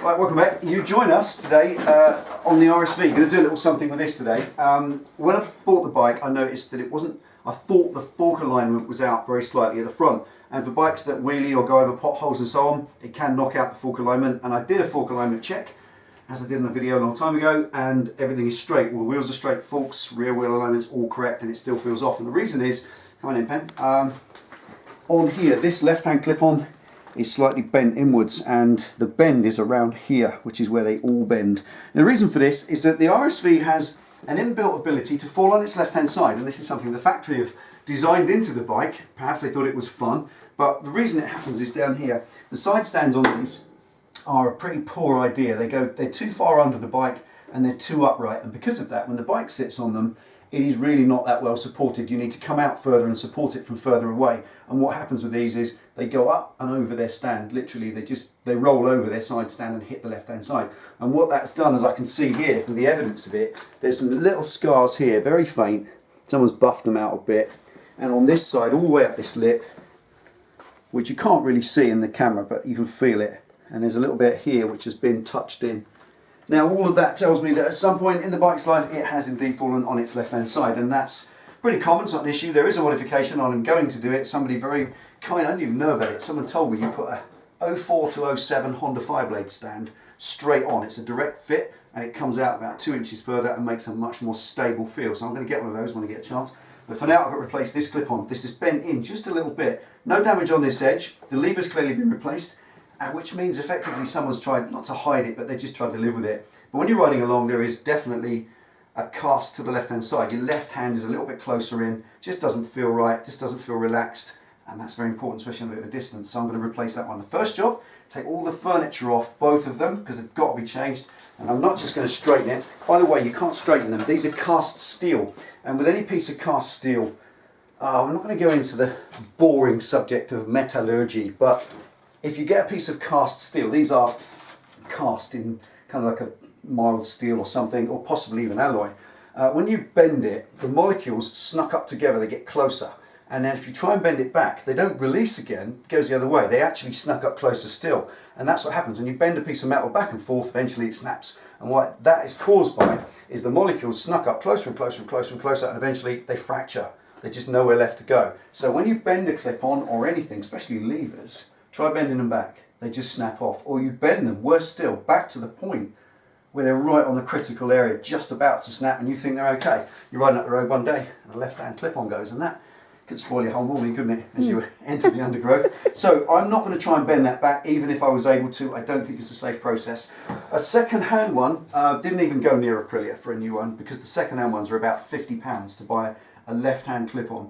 Right, welcome back. You join us today on the RSV. Going to do a little something with this today. When I bought the bike, I noticed that it wasn't. I thought the fork alignment was out very slightly at the front, and for bikes that wheelie or go over potholes and so on, it can knock out the fork alignment. And I did a fork alignment check, as I did in a video a long time ago, and everything is straight. All the wheels are straight, forks, rear wheel alignment's all correct, and it still feels off. And the reason is, come on in, Pen. On here, this left-hand clip-on is slightly bent inwards, and the bend is around here, which is where they all bend. And the reason for this is that the RSV has an inbuilt ability to fall on its left-hand side, and this is something the factory have designed into the bike. Perhaps they thought it was fun, but the reason it happens is down here. The side stands on these are a pretty poor idea. They're too far under the bike and they're too upright, and because of that, when the bike sits on them, it is really not that well supported. You need to come out further and support it from further away. And what happens with these is they go up and over their stand. Literally, they roll over their side stand and hit the left-hand side. And what that's done, as I can see here from the evidence of it, there's some little scars here, very faint. Someone's buffed them out a bit. And on this side, all the way up this lip, which you can't really see in the camera, but you can feel it. And there's a little bit here which has been touched in. Now, all of that tells me that at some point in the bike's life it has indeed fallen on its left-hand side, and that's pretty common. It's not an issue. There is a modification on. I'm going to do it. Somebody very kind, I didn't even know about it. Someone told me you put a 04 to 07 Honda Fireblade stand straight on. It's a direct fit, and it comes out about 2 inches further and makes a much more stable feel. So I'm going to get one of those when I get a chance. But for now, I've got to replace this clip-on. This is bent in just a little bit. No damage on this edge. The lever's clearly been replaced, which means effectively someone's tried not to hide it, but they just tried to live with it. But when you're riding along, there is definitely a cast to the left-hand side. Your left hand is a little bit closer in, just doesn't feel right, just doesn't feel relaxed, and that's very important, especially on a bit of a distance. So I'm going to replace that one. The first job, take all the furniture off, both of them, because they've got to be changed, and I'm not just going to straighten it. By the way, you can't straighten them. These are cast steel, and with any piece of cast steel, I'm not going to go into the boring subject of metallurgy, but if you get a piece of cast steel, these are cast in kind of like a mild steel or something, or possibly even alloy. When you bend it, the molecules snuck up together, they get closer. And then if you try and bend it back, they don't release again, it goes the other way. They actually snuck up closer still. And that's what happens when you bend a piece of metal back and forth, eventually it snaps. And what that is caused by is the molecules snuck up closer and closer and closer and closer, and eventually they fracture. There's just nowhere left to go. So when you bend a clip-on or anything, especially levers, try bending them back. They just snap off. Or you bend them, worse still, back to the point where they're right on the critical area, just about to snap, and you think they're okay. You're riding up the road one day, and a left-hand clip-on goes, and that could spoil your whole morning, couldn't it, as you enter the undergrowth. So I'm not going to try and bend that back, even if I was able to. I don't think it's a safe process. A second-hand one, didn't even go near Aprilia for a new one, because the second-hand ones are about £50 to buy a left-hand clip-on.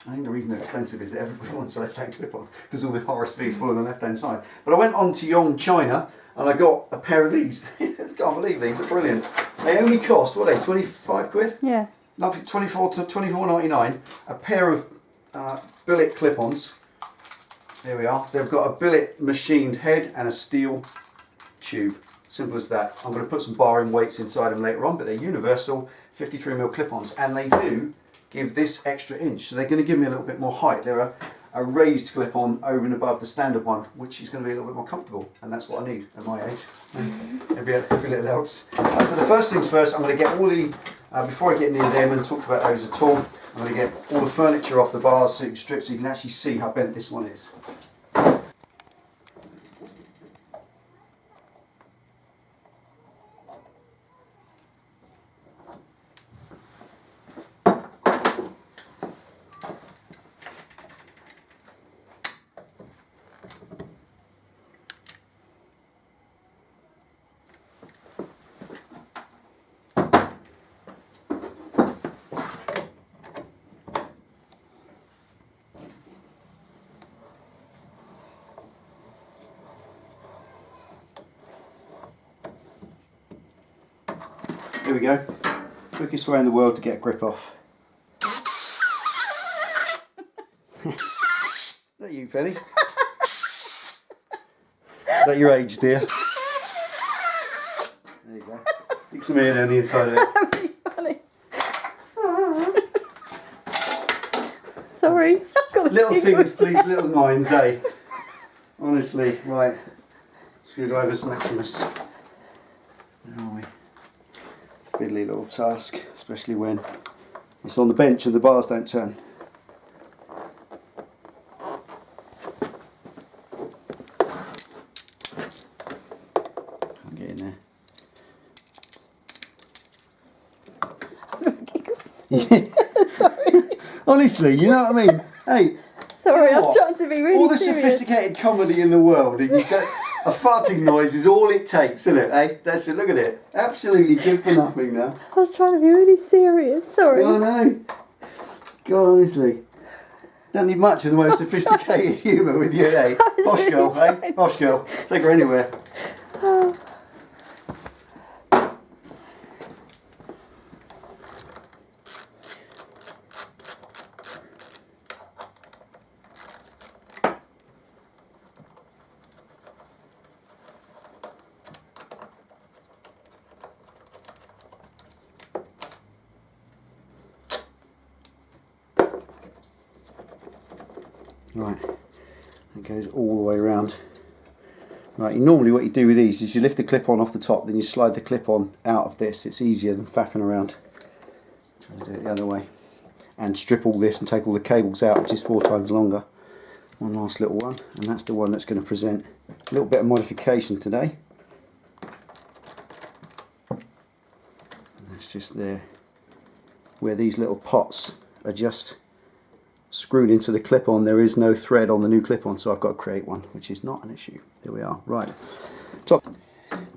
I think the reason they're expensive is that everybody wants a left-hand clip-on, because all the RSVs fall on the left-hand side. But I went on to Yong China, and I got a pair of these. Can't believe these are brilliant. They only cost, what are they, 25 quid? Yeah. Lovely, 24 to 24.99. A pair of billet clip-ons. There we are. They've got a billet machined head and a steel tube. Simple as that. I'm going to put some bar-in weights inside them later on, but they're universal 53mm clip-ons, and they do give this extra inch. So they're going to give me a little bit more height. They're a raised clip-on over and above the standard one, which is going to be a little bit more comfortable, and that's what I need at my age. Every little helps. So the first things first, I'm going to get all the, before I get near them and talk about those at all, I'm going to get all the furniture off the bars, strips, so you can actually see how bent this one is. Here we go. Quickest way in the world to get a grip off. Is that you, Penny? Is that your age, dear? There you go. Stick some ear down the inside of it. Really funny. Sorry. Little things, please, little minds, eh? Honestly, right. Screwdrivers Maximus. Where are we? Fiddly little task, especially when it's on the bench and the bars don't turn. Can't get in there. Sorry. Honestly, you know what I mean? Hey, Sorry, you I know was what? trying to be really all the serious. sophisticated comedy in the world, and you get a farting noise is all it takes, isn't it? Hey, that's it. Look at it. Absolutely good for nothing now. I was trying to be really serious. Sorry. I know. God, honestly, don't need much of the most sophisticated humour with you, eh? Posh really girl, trying. eh? Posh girl. Take her anywhere. Oh. Right, it goes all the way around. Right, normally what you do with these is you lift the clip on off the top, then you slide the clip on out of this. It's easier than faffing around. Trying to do it the other way. And strip all this and take all the cables out, which is 4 times longer. One last little one, and that's the one that's going to present a little bit of modification today. And that's just there, where these little pots are just screwed into the clip-on. There is no thread on the new clip-on, so I've got to create one, which is not an issue. Here we are. Right. Top.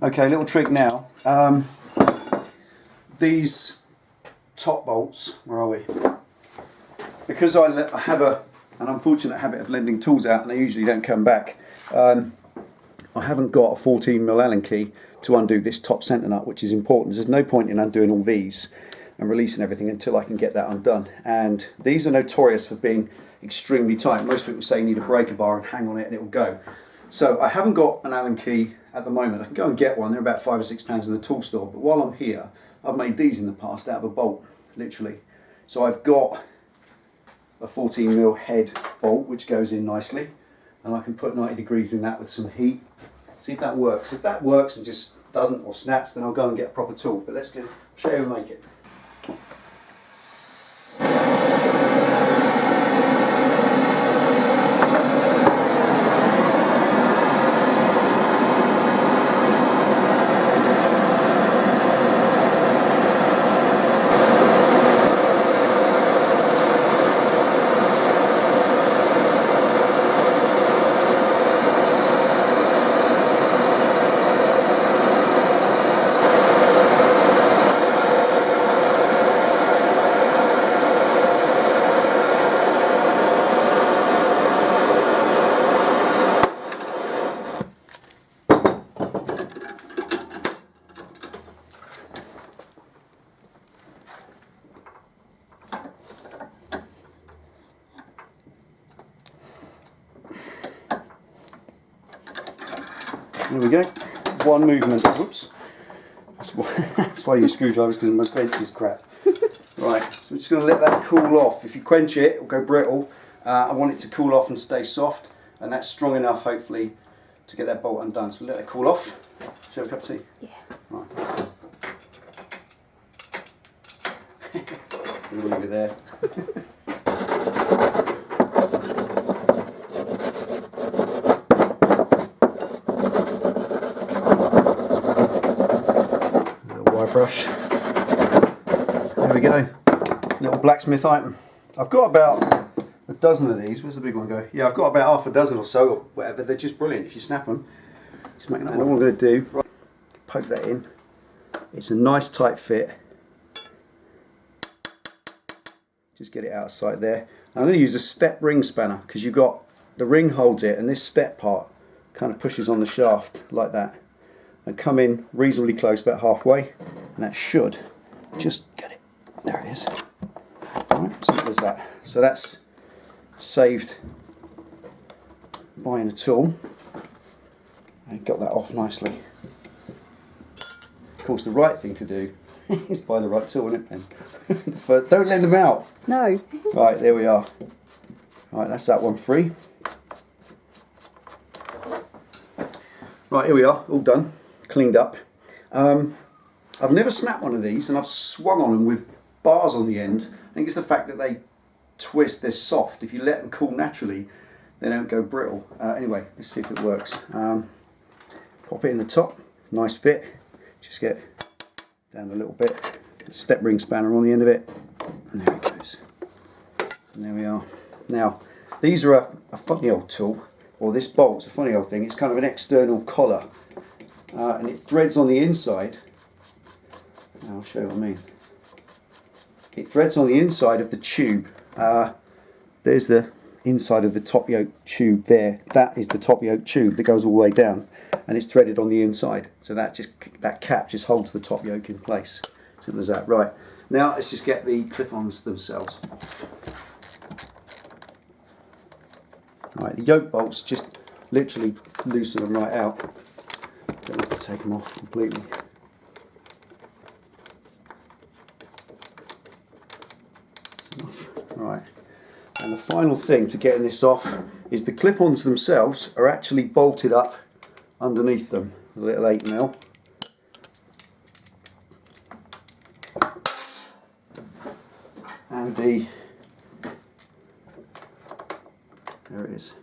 Okay, little trick now. These top bolts, where are we? Because I have an unfortunate habit of lending tools out and they usually don't come back, I haven't got a 14mm Allen key to undo this top centre nut, which is important. There's no point in undoing all these and releasing everything until I can get that undone. And these are notorious for being extremely tight. Most people say you need a breaker bar and hang on it and it will go. So I haven't got an Allen key at the moment. I can go and get one. They're about £5 or £6 in the tool store. But while I'm here, I've made these in the past out of a bolt, literally. So I've got a 14mm head bolt which goes in nicely, and I can put 90 degrees in that with some heat. See if that works. If that works and just doesn't or snaps, then I'll go and get a proper tool. But let's show you how to make it. There we go. One movement. Whoops. That's why you use screwdrivers, because my bench is crap. Right, so we're just going to let that cool off. If you quench it, it'll go brittle. I want it to cool off and stay soft, and that's strong enough, hopefully, to get that bolt undone. So we'll let that cool off. Shall we have a cup of tea? Yeah. Right. We'll leave it there. Brush. There we go. Little blacksmith item. I've got about a dozen of these. Where's the big one go? Yeah, I've got about half a dozen or so, or whatever. They're just brilliant if you snap them. Just make another one. And all I'm going to do, poke that in. It's a nice tight fit. Just get it out of sight there. I'm going to use a step ring spanner because you've got the ring holds it, and this step part kind of pushes on the shaft like that. And come in reasonably close, about halfway, and that should just get it. There it is. Alright, simple as that. So that's saved buying a tool and got that off nicely. Of course, the right thing to do is buy the right tool, isn't it, Ben? Don't lend them out. No. Right, there we are. Right, that's that one free. Right, here we are, all done, cleaned up. I've never snapped one of these, and I've swung on them with bars on the end. I think it's the fact that they twist, they're soft. If you let them cool naturally, they don't go brittle. Anyway, let's see if it works. Pop it in the top, nice fit. Just get down a little bit. Step ring spanner on the end of it, and there it goes. And there we are. Now, these are a funny old tool, or this bolt's a funny old thing. It's kind of an external collar, and it threads on the inside. Now I'll show you what I mean. It threads on the inside of the tube. There's the inside of the top yoke tube there. That is the top yoke tube that goes all the way down, and it's threaded on the inside. So that cap just holds the top yoke in place. Simple as that. Right, now let's just get the clip-ons themselves. Right, the yoke bolts, just literally loosen them right out. Don't have to take them off completely. Right, and the final thing to getting this off is the clip-ons themselves are actually bolted up underneath them with a little 8mm. And there it is.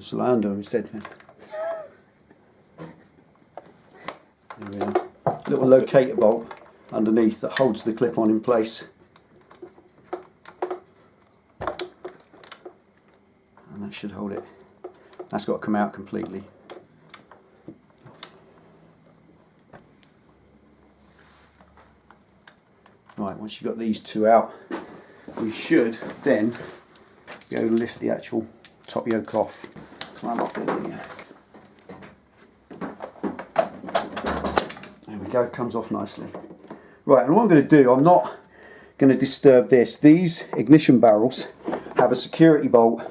Shall I undo them instead? There we are. Little locator bolt underneath that holds the clip-on in place. And that should hold it. That's got to come out completely. Right, once you've got these two out, we should then go lift the actual top yoke off. Climb up in here. There we go, comes off nicely. Right, and what I'm going to do, I'm not going to disturb this. These ignition barrels have a security bolt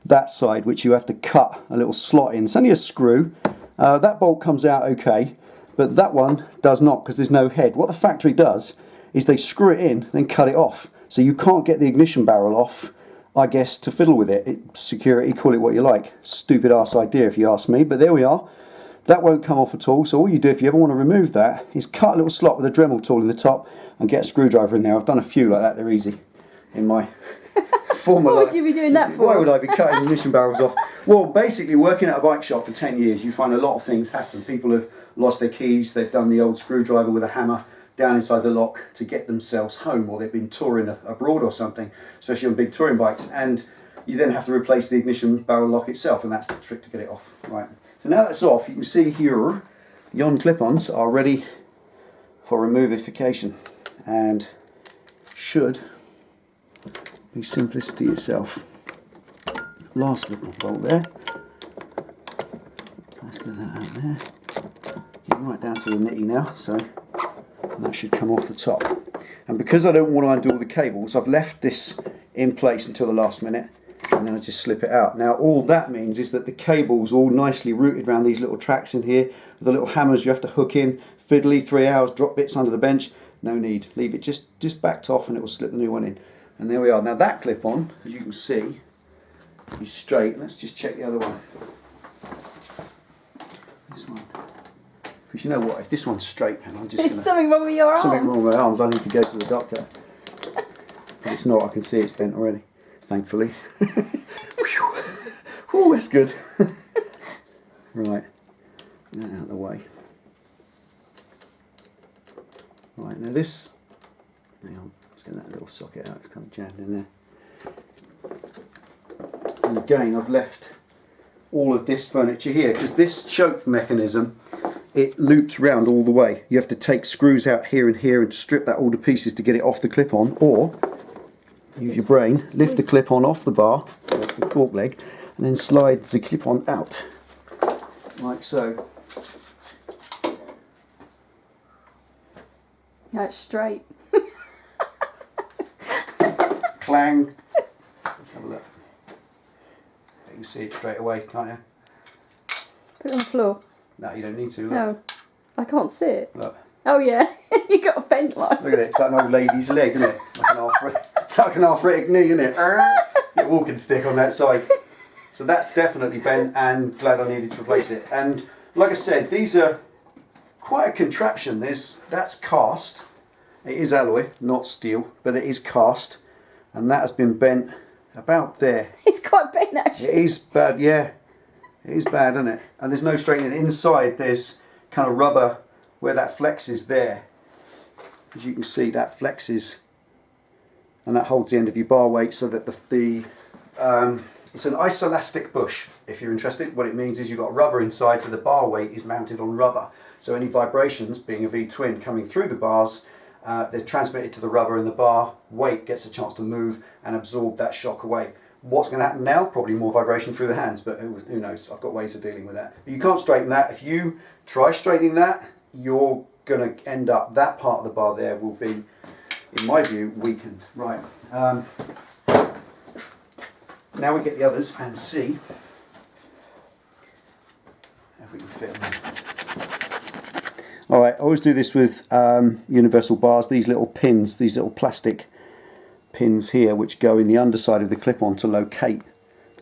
that side which you have to cut a little slot in. It's only a screw. That bolt comes out okay, but that one does not because there's no head. What the factory does is they screw it in, then cut it off. So you can't get the ignition barrel off, I guess, to fiddle with it. Security, call it what you like. Stupid ass idea if you ask me, but there we are. That won't come off at all, so all you do if you ever want to remove that is cut a little slot with a Dremel tool in the top and get a screwdriver in there. I've done a few like that, they're easy in my former life. What would you be doing that for? Why would I be cutting ignition barrels off? Well, basically working at a bike shop for 10 years, you find a lot of things happen. People have lost their keys, they've done the old screwdriver with a hammer down inside the lock to get themselves home, or they've been touring abroad or something, especially on big touring bikes, and you then have to replace the ignition barrel lock itself, and that's the trick to get it off. Right. So now that's off, you can see here the on clip-ons are ready for removification, and should be simplicity itself. Last little bolt there. Let's get that out there. Getting right down to the nitty now, so that should come off the top. And because I don't want to undo all the cables, I've left this in place until the last minute, and then I just slip it out. Now all that means is that the cables are all nicely routed around these little tracks in here, with the little hammers you have to hook in, fiddly, 3 hours, drop bits under the bench. No need, leave it just backed off and it will slip the new one in. And there we are. Now that clip on, as you can see, is straight. Let's just check the other one. This one. Because you know what, if this one's straight, then I'm just There's something wrong with your arms. Something wrong with my arms, I need to go to the doctor. But it's not, I can see it's bent already, thankfully. Oh, that's good. Right, get that out of the way. Right, now this, hang on, let's get that little socket out, it's kind of jammed in there. And again, I've left all of this furniture here, because this choke mechanism, it loops round all the way. You have to take screws out here and here and strip that all to pieces to get it off the clip-on, or use your brain, lift the clip-on off the bar, off the cork leg, and then slide the clip-on out, like so. That's straight. Clang. Let's have a look. You can see it straight away, can't you? Put it on the floor. No, you don't need to. Look. No, I can't see it. Look. Oh yeah, you got a bent one. Look at it, it's like an old lady's leg, isn't it? Like an it's like an arthritic knee, isn't it? Get a walking stick on that side. So that's definitely bent, and glad I needed to replace it. And like I said, these are quite a contraption. That's cast. It is alloy, not steel, but it is cast, and that has been bent about there. It's quite bent actually. It is bad, yeah. It is bad, isn't it? And there's no straightening. Inside there's kind of rubber where that flexes there. As you can see, that flexes, and that holds the end of your bar weight so that it's an isoelastic bush, if you're interested. What it means is you've got rubber inside, so the bar weight is mounted on rubber. So any vibrations, being a V-twin, coming through the bars, they're transmitted to the rubber, and the bar weight gets a chance to move and absorb that shock away. What's going to happen now? Probably more vibration through the hands, but who knows? I've got ways of dealing with that. But you can't straighten that. If you try straightening that, you're going to end up, that part of the bar there will be, in my view, weakened. Right. Now we get the others and see if we can fit them. Alright, I always do this with universal bars, these little pins, these little plastic pins here, which go in the underside of the clip-on to locate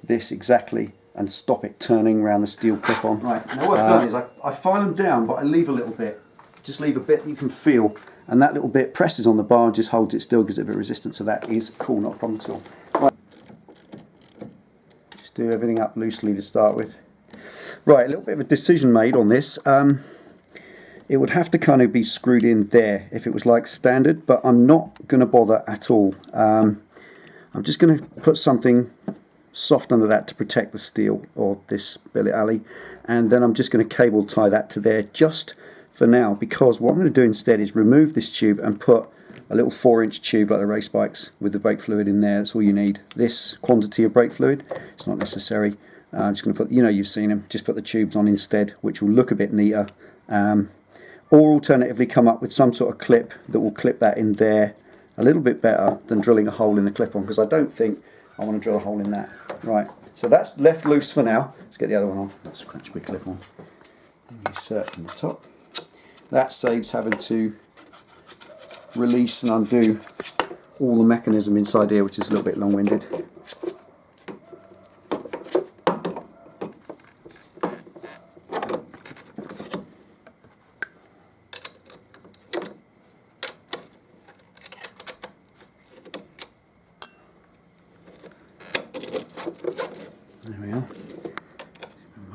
this exactly and stop it turning around the steel clip-on. Right, now what I've done is I file them down, but I leave a little bit. Just leave a bit that you can feel, and that little bit presses on the bar and just holds it still, gives it a bit of resistance, so that is cool, not a problem at all. Right. Just do everything up loosely to start with. Right, a little bit of a decision made on this. It would have to kind of be screwed in there if it was like standard, but I'm not going to bother at all. I'm just going to put something soft under that to protect the steel, or this billet alley, and then I'm just going to cable tie that to there just for now, because what I'm going to do instead is remove this tube and put a little 4-inch tube like the race bikes with the brake fluid in there. That's all you need. This quantity of brake fluid, it's not necessary. I'm just going to put, you know, you've seen them, just put the tubes on instead, which will look a bit neater. Or alternatively come up with some sort of clip that will clip that in there a little bit better than drilling a hole in the clip-on, because I don't think I want to drill a hole in that. Right, so that's left loose for now. Let's get the other one on. Let's scratch my clip-on. Insert from the top. That saves having to release and undo all the mechanism inside here, which is a little bit long-winded. There we are.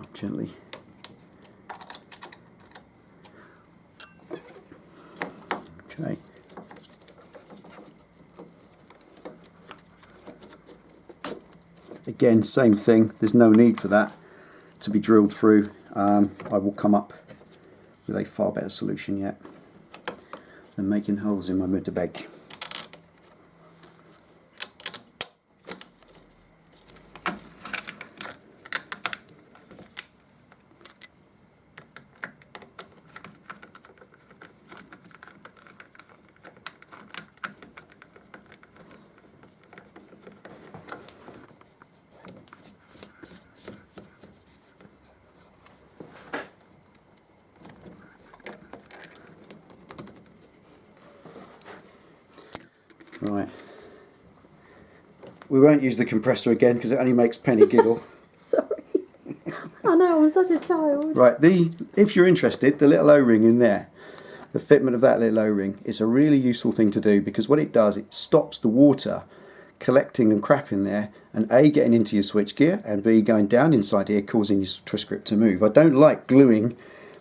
Up gently. Okay. Again, same thing. There's no need for that to be drilled through. I will come up with a far better solution yet than making holes in my motorbike. Right, we won't use the compressor again because it only makes Penny giggle. Sorry. I know, I'm such a child. Right, if you're interested, the little O-ring in there, the fitment of that little O-ring is a really useful thing to do, because what it does, it stops the water collecting and crap in there, and A, getting into your switchgear, and B, going down inside here, causing your twist grip to move. I don't like gluing,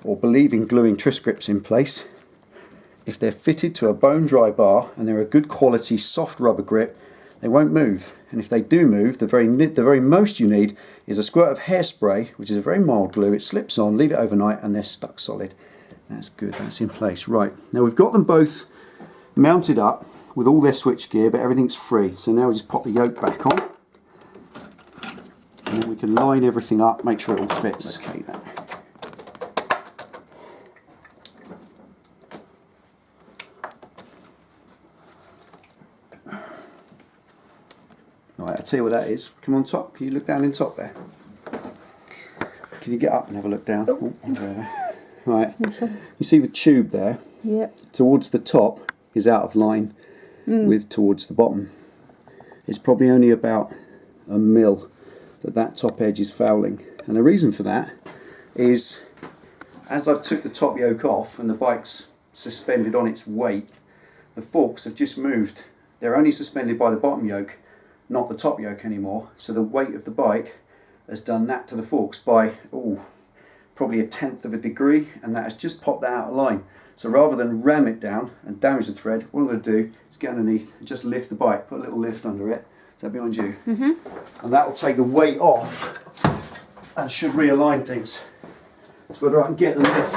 or believe in gluing twist grips in place. If they're fitted to a bone dry bar and they're a good quality soft rubber grip, they won't move. And if they do move, the very most you need is a squirt of hairspray, which is a very mild glue. It slips on, leave it overnight, and they're stuck solid. That's good, that's in place. Right, now we've got them both mounted up with all their switch gear, but everything's free. So now we just pop the yoke back on, and then we can line everything up, make sure it all fits. Okay, then. Right, I'll tell you what that is. Come on top, can you look down in top there? Can you get up and have a look down? Oh, there. Right, you see the tube there? Yep. Towards the top is out of line with towards the bottom. It's probably only about 1 mil that top edge is fouling. And the reason for that is, as I've took the top yoke off and the bike's suspended on its weight, the forks have just moved. They're only suspended by the bottom yoke, not the top yoke anymore. So the weight of the bike has done that to the forks by probably 1/10 of a degree, and that has just popped that out of line. So rather than ram it down and damage the thread, what I'm going to do is get underneath and just lift the bike, put a little lift under it. Is that behind you? Mm-hmm. And that will take the weight off and should realign things. So whether I can get the lift.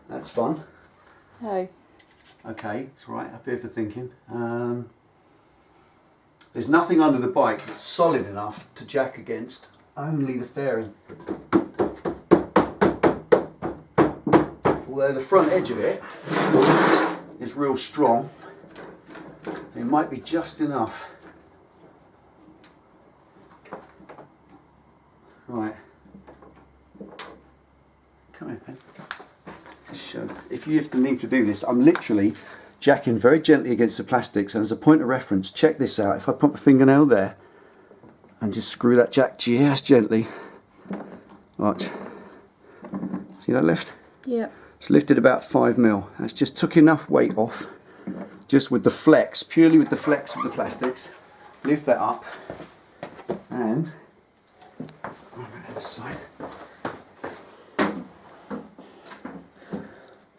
That's fun. Oh. Okay, it's all right, up here for thinking. There's nothing under the bike that's solid enough to jack against, only the fairing. Although the front edge of it is real strong, it might be just enough. Right. Come here, Pen. Just show. If you need to do this, I'm literally jacking very gently against the plastics, and as a point of reference, check this out. If I put my fingernail there and just screw that jack just gently, watch. See that lift? Yeah. It's lifted about 5 mil. That's just took enough weight off, just with the flex, purely with the flex of the plastics. Lift that up, and on the other side,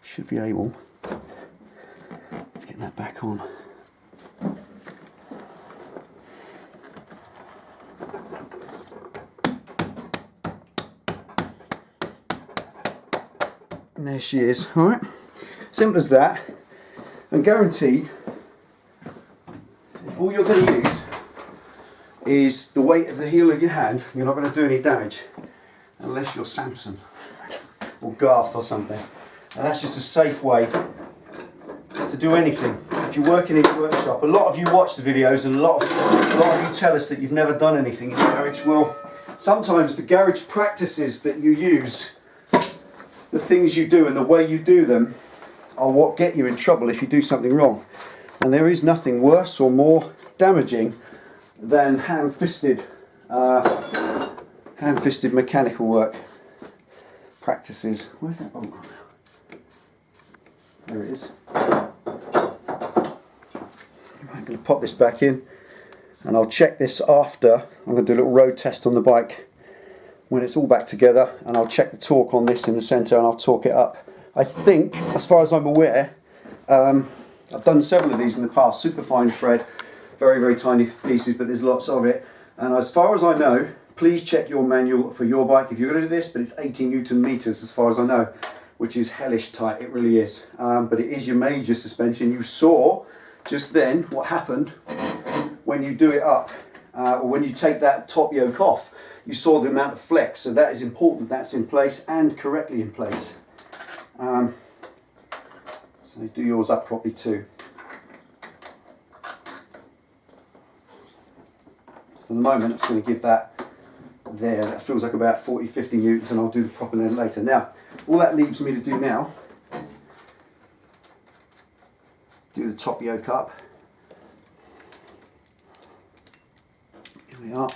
should be able to get that back on. And there she is. All right, simple as that, and guaranteed. If all you're going to use is the weight of the heel of your hand, you're not going to do any damage, unless you're Samson or Garth or something. And that's just a safe way to do anything. If you're working in a workshop, a lot of you watch the videos, and a lot of you tell us that you've never done anything in the garage. Well, sometimes the garage practices that you use, the things you do and the way you do them, are what get you in trouble if you do something wrong. And there is nothing worse or more damaging than ham-fisted mechanical work practices. Where's that bolt? There it is. I'm going to pop this back in, and I'll check this after. I'm going to do a little road test on the bike when it's all back together, and I'll check the torque on this in the centre, and I'll torque it up. I think, as far as I'm aware, I've done several of these in the past, super fine thread, very, very tiny pieces, but there's lots of it. And as far as I know, please check your manual for your bike if you're going to do this, but it's 80 Newton meters as far as I know, which is hellish tight, it really is. But it is your major suspension. You saw just then what happened when you do it up, or when you take that top yoke off. You saw the amount of flex, so that is important. That's in place and correctly in place. So do yours up properly too. For the moment, I'm just going to give that there. That feels like about 40-50 newtons, and I'll do the proper length later. Now, all that leaves me to do now, do the top yoke up. Here we are.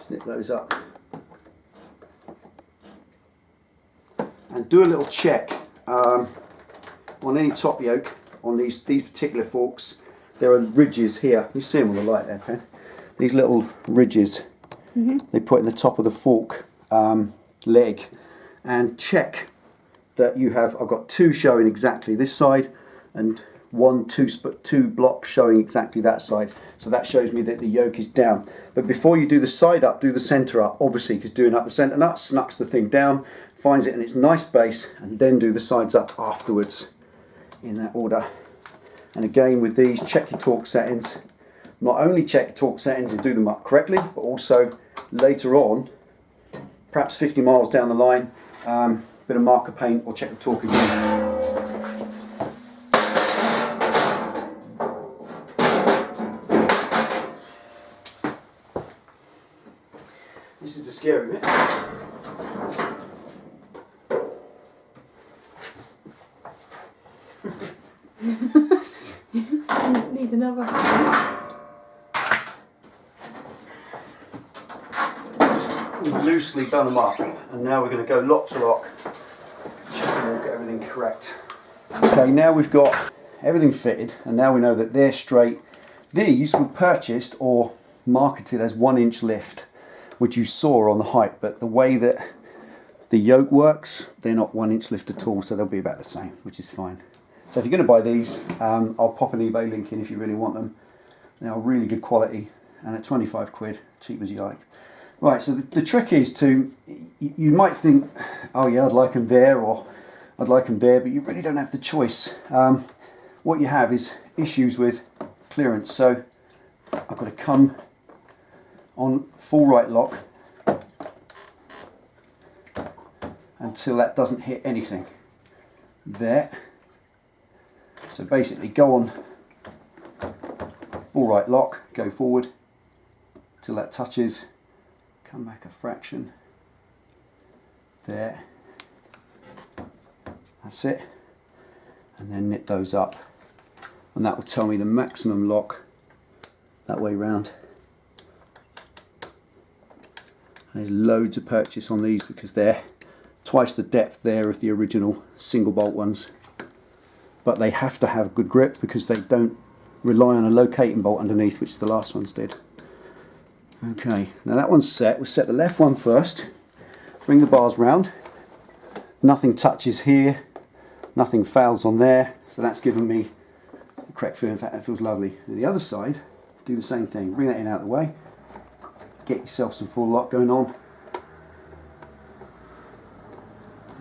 Snip those up. And do a little check on any top yoke on these particular forks. There are ridges here. You see them on the light there, Pen? These little ridges they put in the top of the fork leg, and check that you have. I've got two showing exactly this side, and two blocks showing exactly that side. So that shows me that the yoke is down. But before you do the side up, do the centre up, obviously, because doing up the centre nut snucks the thing down, finds it in its nice base, and then do the sides up afterwards in that order. And again, with these, check your torque settings. Not only check your torque settings and do them up correctly, but also later on, perhaps 50 miles down the line, bit of marker paint, or check the torque again. This is the scary bit. another hand. Just loosely done them up, and now we're going to go lock to lock, check them all, get everything correct. Okay, now we've got everything fitted, and now we know that they're straight. These were purchased or marketed as 1 inch lift, which you saw on the height, but the way that the yoke works, they're not 1 inch lift at all, so they'll be about the same, which is fine. So if you're going to buy these, I'll pop an eBay link in if you really want them. They are really good quality, and at 25 quid, cheap as you like. Right, so the trick is to, you might think, oh yeah, I'd like them there, or I'd like them there, but you really don't have the choice. What you have is issues with clearance. So I've got to come on full right lock until that doesn't hit anything. There. So basically go on full right lock, go forward till that touches, come back a fraction. There. That's it. And then knit those up. And that will tell me the maximum lock that way round. And there's loads of purchase on these because they're twice the depth there of the original single bolt ones. But they have to have good grip because they don't rely on a locating bolt underneath, which the last ones did. Okay, now that one's set. We'll set the left one first. Bring the bars round. Nothing touches here. Nothing fouls on there. So that's given me the correct feel. In fact, that feels lovely. And the other side, do the same thing. Bring that in out of the way. Get yourself some full lock going on.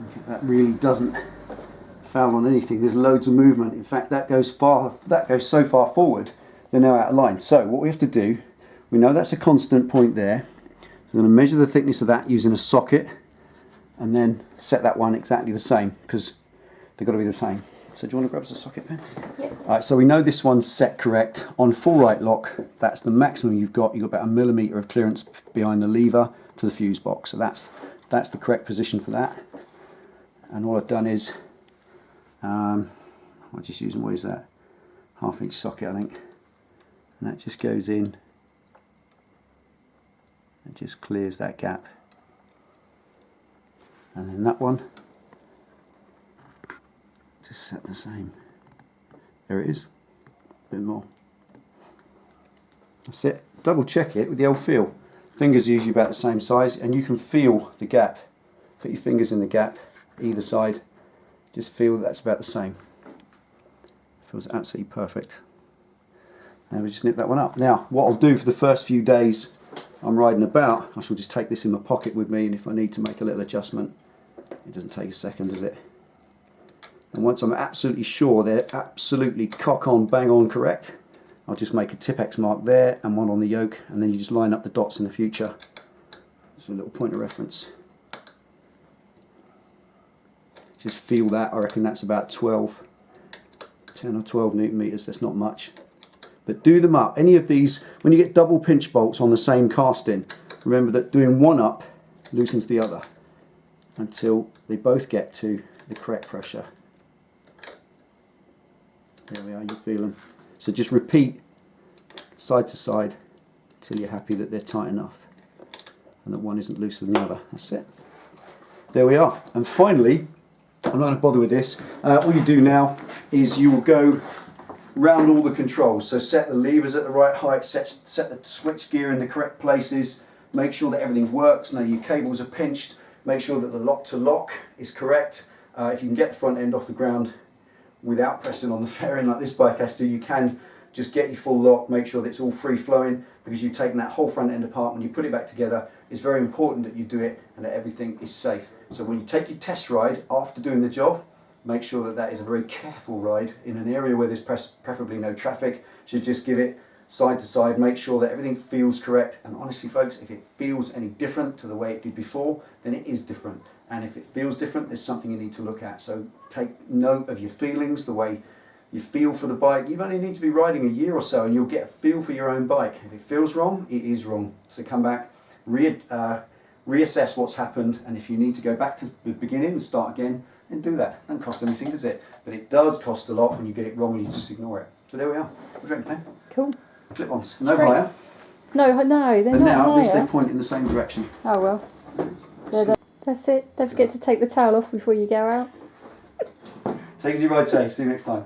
Okay, that really doesn't foul on anything. There's loads of movement. In fact, that goes so far forward, they're now out of line. So what we have to do, we know that's a constant point there. We're going to measure the thickness of that using a socket, and then set that one exactly the same because they've got to be the same. So do you want to grab us a socket pen? Yep. All right, so we know this one's set correct. On full right lock, that's the maximum you've got. You've got about 1 millimetre of clearance behind the lever to the fuse box. So that's the correct position for that. And all I've done is, I'm just using, what is that? 1/2 inch socket, I think. And that just goes in. It just clears that gap. And then that one, just set the same. There it is. A bit more. That's it. Double check it with the old feel. Fingers are usually about the same size, and you can feel the gap. Put your fingers in the gap, either side. Just feel that's about the same. Feels absolutely perfect. And we just nip that one up. Now, what I'll do for the first few days I'm riding about, I shall just take this in my pocket with me, and if I need to make a little adjustment, it doesn't take a second, does it? And once I'm absolutely sure they're absolutely cock on, bang on correct, I'll just make a Tipex mark there and one on the yoke, and then you just line up the dots in the future. Just a little point of reference. Just feel that. I reckon that's about 10 or 12 Newton meters. That's not much. But do them up. Any of these, when you get double pinch bolts on the same casting, remember that doing one up loosens the other until they both get to the correct pressure. There we are, you feel them. So just repeat side to side until you're happy that they're tight enough and that one isn't looser than the other. That's it. There we are. And finally, I'm not going to bother with this. All you do now is you will go round all the controls. So set the levers at the right height, set the switch gear in the correct places, make sure that everything works. Now your cables are pinched, make sure that the lock to lock is correct. If you can get the front end off the ground without pressing on the fairing like this bike has to, you can just get your full lock, make sure that it's all free flowing, because you've taken that whole front end apart. When you put it back together, it's very important that you do it and that everything is safe. So when you take your test ride after doing the job, make sure that that is a very careful ride in an area where there's preferably no traffic. So just give it side to side, make sure that everything feels correct. And honestly folks, if it feels any different to the way it did before, then it is different. And if it feels different, there's something you need to look at. So take note of your feelings, the way you feel for the bike. You only need to be riding a year or so and you'll get a feel for your own bike. If it feels wrong, it is wrong. So come back, reassess what's happened, and if you need to go back to the beginning and start again, then do that. It doesn't cost anything, does it? But it does cost a lot when you get it wrong and you just ignore it. So there we are. What do you reckon, Pam? Cool. Clip-ons. No Straight. higher. No, they're But not now at least they higher. point in the same direction. Oh well. That's it. Don't forget to take the towel off before you go out. Take it easy, ride safe. See you next time.